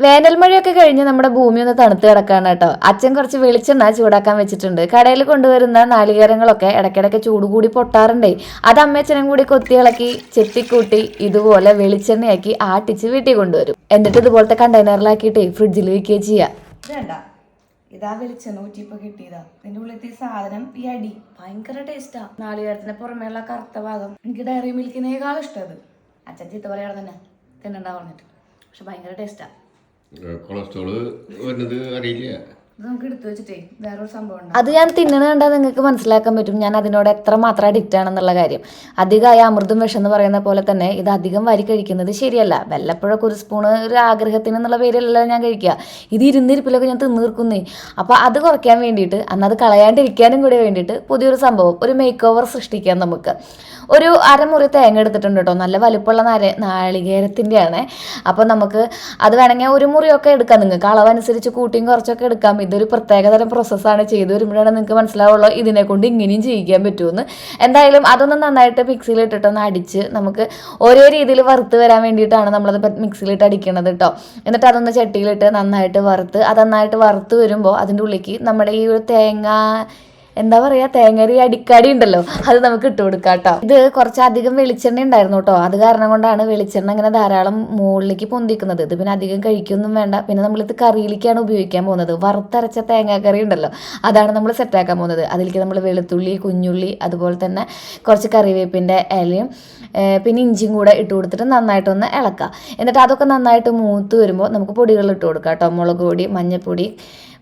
വേനൽ മഴയൊക്കെ കഴിഞ്ഞ് നമ്മുടെ ഭൂമി ഒന്ന് തണുത്ത് കിടക്കാണ് കേട്ടോ. അച്ഛൻ കുറച്ച് വെളിച്ചെണ്ണ ചൂടാക്കാൻ വെച്ചിട്ടുണ്ട്. കടയിൽ കൊണ്ടുവരുന്ന നാളികേരങ്ങളൊക്കെ ഇടയ്ക്കിടയ്ക്ക് ചൂട് കൂടി പൊട്ടാറുണ്ടേ. അത് അമ്മയച്ഛനും കൂടി കൊത്തിയിളക്കി ചെത്തിക്കൂട്ടി ഇതുപോലെ വെളിച്ചെണ്ണയാക്കി ആട്ടിച്ച് വീട്ടിൽ കൊണ്ടുവരും. എന്നിട്ട് ഇതുപോലത്തെ കണ്ടെയ്നറിലാക്കിയിട്ട് ഫ്രിഡ്ജിൽ വെക്കുകയും ചെയ്യാം. ഇതേണ്ട ഇതാ വെളിച്ചെണ്ണ ഊറ്റിപ്പോ കിട്ടിയതാ. ഇതിന്റെ ഉള്ളിലത്തെ സാധനം ഈ അടി ഭയങ്കര ടേസ്റ്റാ. നാളികേരത്തിന്റെ പുറമേയുള്ള കറുത്ത ഭാഗം എനിക്ക് ഡയറി മിൽക്കിനേക്കാളും ഇഷ്ടത്. അച്ഛൻ ചീത്ത പറയാതെ തന്നെ തിന്നണ്ടാ പറഞ്ഞിട്ട്, പക്ഷെ ഭയങ്കര ടേസ്റ്റാ. കൊളസ്ട്രോള് വരുന്നത് അറിയില്ല. നമുക്ക് എടുത്തു വെച്ചിട്ടേ വേറൊരു സംഭവം അത് ഞാൻ തിന്നണ കണ്ടാൽ നിങ്ങൾക്ക് മനസ്സിലാക്കാൻ പറ്റും ഞാൻ അതിനോട് എത്രമാത്രം അഡിക്റ്റ് ആണെന്നുള്ള കാര്യം. അധികമായ അമൃതും വിഷം എന്ന് പറയുന്ന പോലെ തന്നെ ഇത് അധികം വാരി കഴിക്കുന്നത് ശരിയല്ല. വല്ലപ്പോഴൊക്കെ ഒരു സ്പൂണ് ഒരു ആഗ്രഹത്തിന് എന്നുള്ള പേരിലല്ല ഞാൻ കഴിക്കുക. ഇത് ഇരുന്നിരിപ്പിലൊക്കെ ഞാൻ തിന്നു തീർക്കുന്നേ. അപ്പോൾ അത് കുറയ്ക്കാൻ വേണ്ടിയിട്ട് അന്നത് കളയാണ്ടിരിക്കാനും കൂടി വേണ്ടിയിട്ട് പുതിയൊരു സംഭവം, ഒരു മേക്ക് ഓവർ സൃഷ്ടിക്കാം നമുക്ക്. ഒരു അരമുറി തേങ്ങ എടുത്തിട്ടുണ്ട് കേട്ടോ. നല്ല വലുപ്പമുള്ള നാളികേരത്തിൻ്റെയാണ്. അപ്പോൾ നമുക്ക് അത് വേണമെങ്കിൽ ഒരു മുറിയൊക്കെ എടുക്കാം. നിങ്ങൾക്ക് അളവനുസരിച്ച് കൂട്ടിയും കുറച്ചൊക്കെ എടുക്കാം. ഇതൊരു പ്രത്യേകതരം പ്രോസസ്സാണ്. ചെയ്തു വരുമ്പോഴാണ് നിങ്ങൾക്ക് മനസ്സിലാവുള്ളൂ ഇതിനെ കൊണ്ട് ഇങ്ങനെയും ചെയ്യിക്കാൻ പറ്റുമെന്ന്. എന്തായാലും അതൊന്ന് നന്നായിട്ട് മിക്സിയിൽ ഇട്ടിട്ടൊന്ന് അടിച്ച് നമുക്ക് ഒരേ രീതിയിൽ വറുത്ത് വരാൻ വേണ്ടിയിട്ടാണ് നമ്മളത് മിക്സിയിലിട്ട് അടിക്കണത് കേട്ടോ. എന്നിട്ട് അതൊന്ന് ചട്ടിയിലിട്ട് നന്നായിട്ട് വറുത്ത് അത് നന്നായിട്ട് വറുത്ത് വരുമ്പോൾ അതിൻ്റെ ഉള്ളിലേക്ക് നമ്മുടെ ഈ ഒരു എന്താ പറയുക, തേങ്ങരി അടിക്കാടി ഉണ്ടല്ലോ, അത് നമുക്ക് ഇട്ട് കൊടുക്കാം കേട്ടോ. ഇത് കുറച്ചധികം വെളിച്ചെണ്ണ ഉണ്ടായിരുന്നു കേട്ടോ. അത് കാരണം കൊണ്ടാണ് വെളിച്ചെണ്ണ ഇങ്ങനെ ധാരാളം മുകളിലേക്ക് പൊന്തിക്കുന്നത്. ഇത് പിന്നെ അധികം കഴിക്കൊന്നും വേണ്ട. പിന്നെ നമ്മളിത് കറിയിലേക്കാണ് ഉപയോഗിക്കാൻ പോകുന്നത്. വറുത്തരച്ച തേങ്ങാക്കറി ഉണ്ടല്ലോ, അതാണ് നമ്മൾ സെറ്റാക്കാൻ പോകുന്നത്. അതിലേക്ക് നമ്മൾ വെളുത്തുള്ളി, കുഞ്ഞുള്ളി, അതുപോലെ തന്നെ കുറച്ച് കറിവേപ്പിൻ്റെ ഇലയും പിന്നെ ഇഞ്ചിയും കൂടെ ഇട്ട് കൊടുത്തിട്ട് നന്നായിട്ടൊന്ന് ഇളക്കുക. എന്നിട്ട് അതൊക്കെ നന്നായിട്ട് മൂത്ത് വരുമ്പോൾ നമുക്ക് പൊടികൾ ഇട്ട് കൊടുക്കാം കേട്ടോ. മുളക് പൊടി, മഞ്ഞൾപ്പൊടി,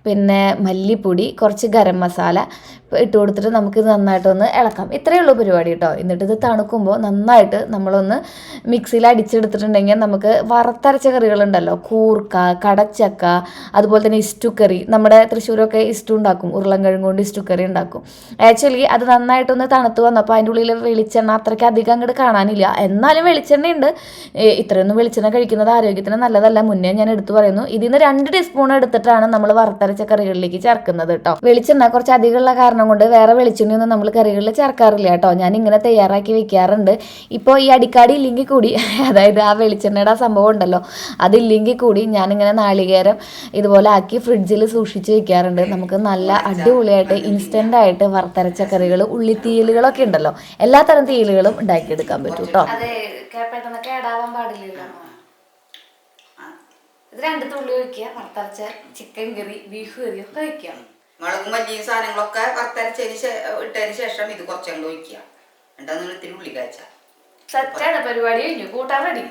പിന്നെ മല്ലിപ്പൊടി, കുറച്ച് ഗരം മസാല ഇട്ട് കൊടുത്തിട്ട് നമുക്കിത് നന്നായിട്ടൊന്ന് ഇളക്കാം. ഇത്രയേ ഉള്ളൂ പരിപാടി കേട്ടോ. എന്നിട്ട് ഇത് തണുക്കുമ്പോൾ നന്നായിട്ട് നമ്മളൊന്ന് മിക്സിയിൽ അടിച്ചെടുത്തിട്ടുണ്ടെങ്കിൽ നമുക്ക് വറുത്തരച്ച കറികളുണ്ടല്ലോ, കൂർക്ക, കടച്ചക്ക, അതുപോലെ തന്നെ ഇസ്റ്റുക്കറി. നമ്മുടെ തൃശ്ശൂരൊക്കെ ഇസ്റ്റു ഉണ്ടാക്കും, ഉരുളൻകിഴങ്ങ് കൊണ്ട് ഇസ്റ്റുക്കറി ഉണ്ടാക്കും. ആക്ച്വലി അത് നന്നായിട്ടൊന്ന് തണുത്ത് വന്നപ്പോൾ അതിൻ്റെ ഉള്ളിൽ വെളിച്ചെണ്ണ അത്രയ്ക്ക് അധികം അങ്ങോട്ട് കാണാനില്ല. എന്നാലും വെളിച്ചെണ്ണയുണ്ട്. ഇത്രയൊന്നും വെളിച്ചെണ്ണ കഴിക്കുന്നത് ആരോഗ്യത്തിന് നല്ലതല്ല, മുന്നേ ഞാൻ എടുത്തു പറയുന്നു. ഇതിൽ നിന്ന് 2 ടീസ്പൂൺ എടുത്തിട്ടാണ് നമ്മൾ വറുത്തരച്ച കറികളിലേക്ക് ചേർക്കുന്നത് കേട്ടോ. വെളിച്ചെണ്ണ കുറച്ച് അധികമുള്ള കാരണം കൊണ്ട് വേറെ വെളിച്ചെണ്ണയൊന്നും നമ്മൾ കറികളിൽ ചേർക്കാറില്ല കേട്ടോ. ഞാൻ ഇങ്ങനെ തയ്യാറാക്കി വെക്കാറുണ്ട്. ഇപ്പോൾ ഈ അടിക്കാടി ഇല്ലെങ്കിൽ കൂടി, അതായത് ആ വെളിച്ചെണ്ണയുടെ ആ സംഭവം ഉണ്ടല്ലോ, അതില്ലെങ്കിൽ കൂടി ഞാനിങ്ങനെ നാളികേരം ഇതുപോലെ ആക്കി ഫ്രിഡ്ജിൽ സൂക്ഷിച്ച് വെക്കാറുണ്ട്. നമുക്ക് നല്ല അടിപൊളിയായിട്ട് ഇൻസ്റ്റൻ്റ് ആയിട്ട് വറുത്തരച്ച കറികൾ, ഉള്ളിത്തീയലുകളൊക്കെ ഉണ്ടല്ലോ, എല്ലാ തരം തീയലുകളും ഉണ്ടാക്കിയെടുക്കാൻ പറ്റും കേട്ടോ. പെട്ടെന്ന് കേടാവാൻ പാടില്ലല്ലോ. ഇത് 2 തുള്ളി ഒഴിക്കുക. വറുത്തരച്ച ചിക്കൻ കറി, ബീഫ് കറി ഒക്കെ വയ്ക്കുക. മുളകും മല്ലിയും സാധനങ്ങളൊക്കെ വറുത്തരച്ചതിന് ഇട്ടതിന് ശേഷം ഇത് കുറച്ചങ്ങോട്ട് ഒഴിക്കുക. എന്നിട്ട് ഇത്തിരി ഉള്ളി കാച്ച. സെറ്റാണ് പരിപാടി കഴിഞ്ഞു. കൂട്ടാൻ റെഡി.